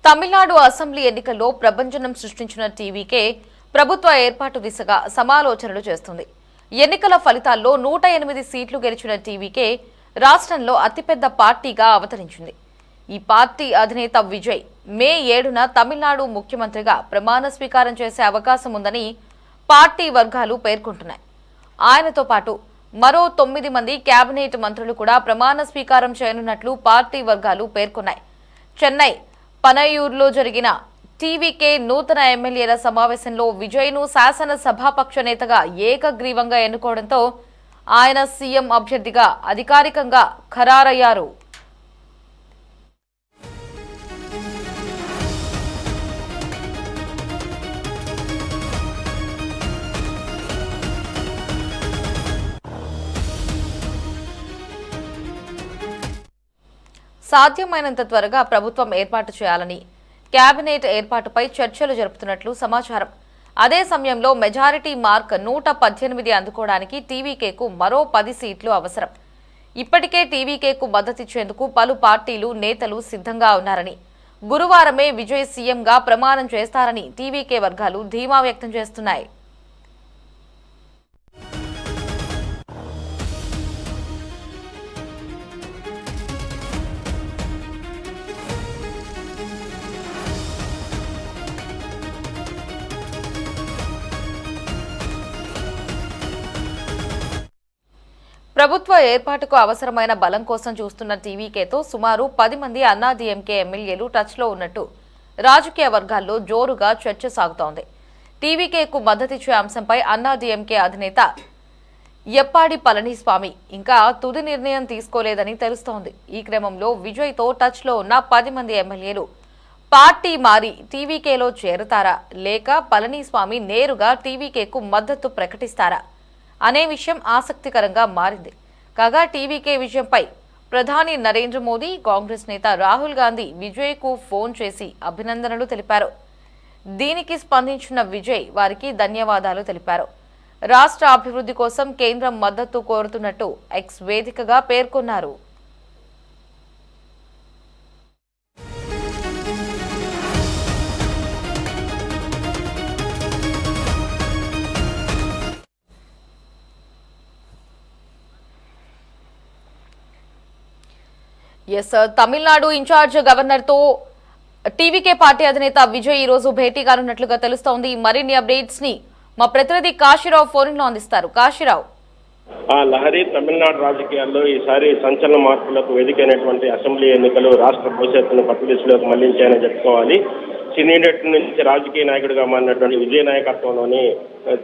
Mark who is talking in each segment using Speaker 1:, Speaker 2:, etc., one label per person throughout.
Speaker 1: Tamil Nadu assembly ఎన్నికల్లో ప్రభంజనం సృష్టించిన టీవీకే ప్రభుత్వ ఏర్పాటు దిశగా సమాలోచనలు చేస్తుంది. ఎన్నికల ఫలితాల్లో 108 సీట్లు గెలిచిన టీవీకే రాష్ట్రంలో అతిపెద్ద పార్టీగా అవతరించింది. ఈ పార్టీ అధినేత విజయ్ మే 7న తమిళనాడు ముఖ్యమంత్రిగా ప్రమాణ స్వీకారం చేసే అవకాశం ఉందని పార్టీ వర్గాలు పేర్కొంటున్నాయి. ఆయనతో పాటు మరో 9 మంది కేబినెట్ మంత్రులు కూడా ప్రమాణ స్వీకారం చేయనున్నట్లు పార్టీ వర్గాలు పేర్కొన్నాయి. చెన్నై పనయూరులో జరిగిన టీవీకే నూతన ఎమ్మెల్యేల సమావేశంలో విజయ్ను శాసనసభాపక్ష నేతగా ఏకగ్రీవంగా ఎన్నుకోవడంతో ఆయన సీఎం అభ్యర్థిగా అధికారికంగా ఖరారయ్యారు. సాధ్యమైనంత త్వరగా ప్రభుత్వం ఏర్పాటు చేయాలని కేబినెట్ ఏర్పాటుపై చర్చలు జరుపుతున్నట్లు సమాచారం. అదే సమయంలో మెజారిటీ మార్క్ 118 అందుకోవడానికి టీవీకేకు మరో 10 సీట్లు అవసరం. ఇప్పటికే టీవీకేకు మద్దతిచ్చేందుకు పలు పార్టీలు నేతలు సిద్ధంగా ఉన్నారని, గురువారమే విజయ్ సీఎంగా ప్రమాణం చేస్తారని టీవీకే వర్గాలు ధీమా వ్యక్తం చేస్తున్నాయి. ప్రభుత్వ ఏర్పాటుకు అవసరమైన బలం కోసం చూస్తున్న టీవీకేతో సుమారు 10 మంది అన్నాడీఎంకే ఎమ్మెల్యేలు టచ్లో ఉన్నట్టు రాజకీయ వర్గాల్లో జోరుగా చర్చ సాగుతోంది. టీవీకేకు మద్దతిచ్చే అంశంపై అన్నాడీఎంకే అధినేత ఎప్పాడి పళనిస్వామి ఇంకా తుది నిర్ణయం తీసుకోలేదని తెలుస్తోంది. ఈ క్రమంలో విజయ్తో టచ్లో ఉన్న 10 మంది ఎమ్మెల్యేలు పార్టీ మారి టీవీకేలో చేరతారా లేక పళనిస్వామి నేరుగా టీవీకేకు మద్దతు ప్రకటిస్తారా అనే విషయం ఆసక్తికరంగా మారింది. కాగా టీవీకే విజయంపై ప్రధాని నరేంద్ర మోదీ, కాంగ్రెస్ నేత రాహుల్ గాంధీ విజయ్కు ఫోన్ చేసి అభినందనలు తెలిపారు. దీనికి స్పందించిన విజయ్ వారికి ధన్యవాదాలు తెలిపారు. రాష్ట్ర అభివృద్ధి కోసం కేంద్రం మద్దతు కోరుతున్నట్టు ఎక్స్ వేదికగా పేర్కొన్నారు. తమిళనాడు ఇన్ఛార్జ్ గవర్నర్ తో టీవీకే పార్టీ అధినేత విజయ్ ఈ రోజు భేటీ కానున్నట్లుగా తెలుస్తోంది. మరిన్ని అప్డేట్స్ ని మా ప్రతినిధి కాశీరావు ఫోన్ లో అందిస్తారు. కాశీరావు,
Speaker 2: లహరి తమిళనాడు రాజకీయాల్లో ఈసారి సంచలన మార్పులకు వేదికైనటువంటి అసెంబ్లీ ఎన్నికలు రాష్ట్ర భవిష్యత్తును పట్టుదిశలోకి మళ్లించాయని చెప్పుకోవాలి. సినీడెట్ నుంచి రాజకీయ నాయకుడిగా మారినటువంటి విజయ నాయకత్వంలోని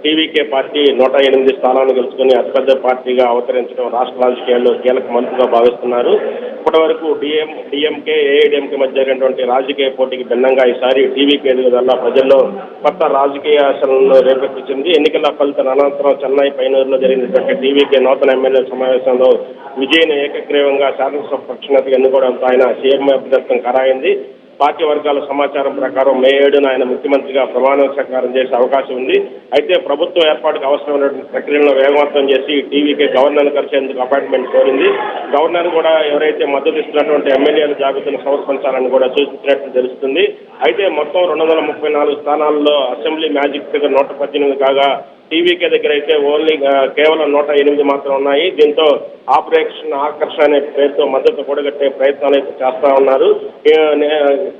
Speaker 2: టీవీకే పార్టీ 108 స్థానాలను గెలుచుకుని అతిపెద్ద పార్టీగా అవతరించడం రాష్ట్ర రాజకీయాల్లో కీలక మలుపుగా భావిస్తున్నారు. ఇప్పటి వరకు డిఎంకే, ఏఐడిఎంకే మధ్య జరిగినటువంటి రాజకీయ పోటీకి భిన్నంగా ఈసారి టీవీకే ఎదుగుదల ప్రజల్లో కొత్త రాజకీయ ఆశలను రేపెత్తించింది. ఎన్నికల ఫలితం అనంతరం చెన్నై పైనూరులో జరిగినటువంటి టీవీకే నూతన ఎమ్మెల్యే సమావేశంలో విజయ్ను ఏకగ్రీవంగా శాసనసభ నేతగా ఎన్నుకోవడంతో ఆయన సీఎం అభ్యర్థం ఖరాయింది. పార్టీ వర్గాల సమాచారం ప్రకారం మే 7న ఆయన ముఖ్యమంత్రిగా ప్రమాణ స్వీకారం చేసే అవకాశం ఉంది. అయితే ప్రభుత్వ ఏర్పాటుకు అవసరమైనటువంటి ప్రక్రియలను వేగవంతం చేసి టీవీకే గవర్నర్ను కలిసేందుకు అపాయింట్మెంట్ కోరింది. గవర్నర్ కూడా ఎవరైతే మద్దతు ఇస్తున్నటువంటి ఎమ్మెల్యేల జాబితాను సమర్పించాలని కూడా సూచించినట్లు తెలుస్తుంది. అయితే మొత్తం 234 స్థానాల్లో అసెంబ్లీ మ్యాజిక్ ఫిగర్ 118 కాగా టీవీకే దగ్గర అయితే కేవలం 108 మాత్రం ఉన్నాయి. దీంతో ఆపరేషన్ ఆకర్ష అనే పేరుతో మద్దతు కూడగట్టే ప్రయత్నాలు అయితే చేస్తా ఉన్నారు.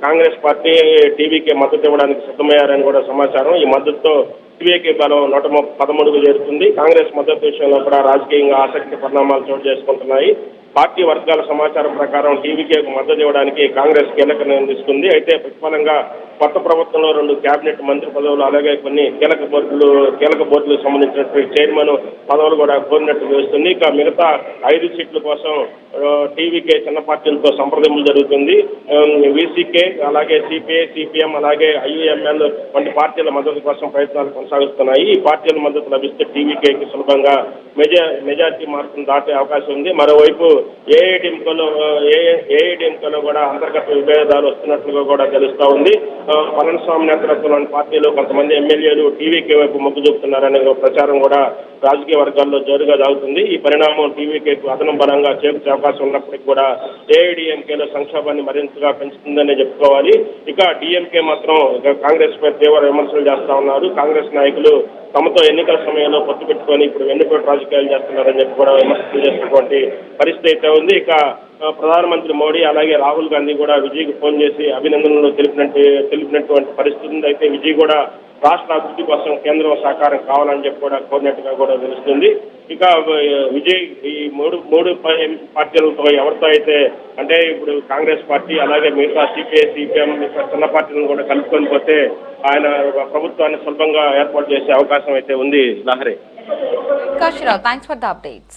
Speaker 2: కాంగ్రెస్ పార్టీ టీవీకే మద్దతు ఇవ్వడానికి సిద్ధమయ్యారని కూడా సమాచారం. ఈ మద్దతుతో టీవీకే బలం 113కు చేరుతుంది. కాంగ్రెస్ మద్దతు విషయంలో కూడా రాజకీయంగా ఆసక్తి పరిణామాలు చోటు చేసుకుంటున్నాయి. పార్టీ వర్గాల సమాచారం ప్రకారం టీవీకేకు మద్దతు ఇవ్వడానికి కాంగ్రెస్ కీలక నిర్ణయం తీసుకుంది. అయితే ప్రతిఫలంగా కొత్త ప్రభుత్వంలో 2 కేబినెట్ మంత్రి పదవులు, అలాగే కొన్ని కీలక బోర్డులకు సంబంధించినటువంటి చైర్మన్ పదవులు కూడా కోరినట్టు తెలుస్తుంది. ఇక మిగతా 5 సీట్ల కోసం టీవీకే చిన్న పార్టీలతో సంప్రదింపులు జరుగుతుంది. వీసీకే, అలాగే సిపిఐ, సిపిఎం, అలాగే ఐయుఎంఎల్ వంటి పార్టీల మద్దతు కోసం ప్రయత్నాలు కొనసాగుతున్నాయి. ఈ పార్టీల మద్దతు లభిస్తే టీవీకేకి సులభంగా మెజార్టీ మార్కును దాటే అవకాశం ఉంది. మరోవైపు ఏఐడిఎంకేలో కూడా అంతర్గత విభేదాలు వస్తున్నట్లుగా కూడా తెలుస్తా ఉంది. పళనిస్వామి నేతృత్వంలోని పార్టీలో కొంతమంది ఎమ్మెల్యేలు టీవీకే వైపు మొగ్గు చూపుతున్నారనే ప్రచారం కూడా రాజకీయ వర్గాల్లో జోరుగా సాగుతుంది. ఈ పరిణామం టీవీకేకు అదనం బలంగా చేకూర్చే అవకాశం ఉన్నప్పటికీ కూడా ఏఐడిఎంకేలో సంక్షోభాన్ని మరింతగా పెంచుతుందనే చెప్పుకోవాలి. ఇక డిఎంకే మాత్రం కాంగ్రెస్ పై తీవ్ర విమర్శలు చేస్తా ఉన్నారు. కాంగ్రెస్ నాయకులు తమతో ఎన్నికల సమయంలో పొత్తు పెట్టుకొని ఇప్పుడు వెన్నుపోటు రాజకీయాలు చేస్తున్నారని చెప్పి కూడా విమర్శలు చేసినటువంటి పరిస్థితి అయితే ఉంది. ఇక ప్రధానమంత్రి మోడీ అలాగే రాహుల్ గాంధీ కూడా విజయ్కి ఫోన్ చేసి అభినందనలు తెలిపినటువంటి పరిస్థితి ఉంది. అయితే విజయ్ కూడా రాష్ట్ర అభివృద్ధి కోసం కేంద్రం సహకారం కావాలని చెప్పి కూడా కోరినట్టుగా కూడా తెలుస్తుంది. ఇక విజయ్ ఈ మూడు పార్టీలతో ఎవరితో అయితే అంటే ఇప్పుడు కాంగ్రెస్ పార్టీ అలాగే మిగతా సిపిఐ సిపిఎం చిన్న పార్టీలను కూడా కలుపుకొని పోతే ఆయన ప్రభుత్వాన్ని సులభంగా ఏర్పాటు చేసే అవకాశం అయితే ఉంది. Lahari.
Speaker 1: Kashira, thanks for the updates.